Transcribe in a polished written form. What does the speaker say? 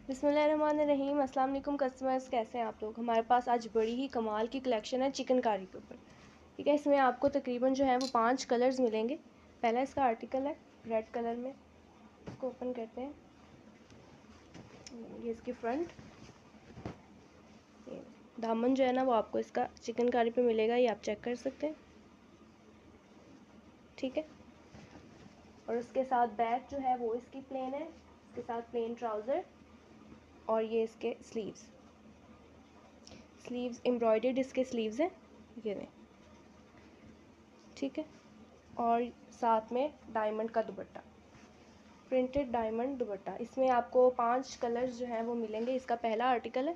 बिस्मिल्लाहिर्रहमानिर्रहीम। अस्सलाम वालेकुम कस्टमर्स, कैसे हैं आप लोग। हमारे पास आज बड़ी ही कमाल की कलेक्शन है चिकनकारी के ऊपर। ठीक है, इसमें आपको तकरीबन जो है वो 5 कलर्स मिलेंगे। पहला इसका आर्टिकल है रेड कलर में, इसको ओपन करते हैं। ये इसकी फ्रंट, ये दामन जो है ना वो आपको इसका चिकनकारी पे मिलेगा, ये आप चेक कर सकते हैं। ठीक है, और उसके साथ बैक जो है वो इसकी प्लेन है, इसके साथ प्लेन ट्राउज़र, और ये इसके स्लीव्स एम्ब्रॉयडर्ड इसके स्लीव्स हैं, ये दें। ठीक है, और साथ में डायमंड का दुपट्टा, प्रिंटेड डायमंड दुपट्टा। इसमें आपको 5 कलर्स जो हैं वो मिलेंगे। इसका पहला आर्टिकल है,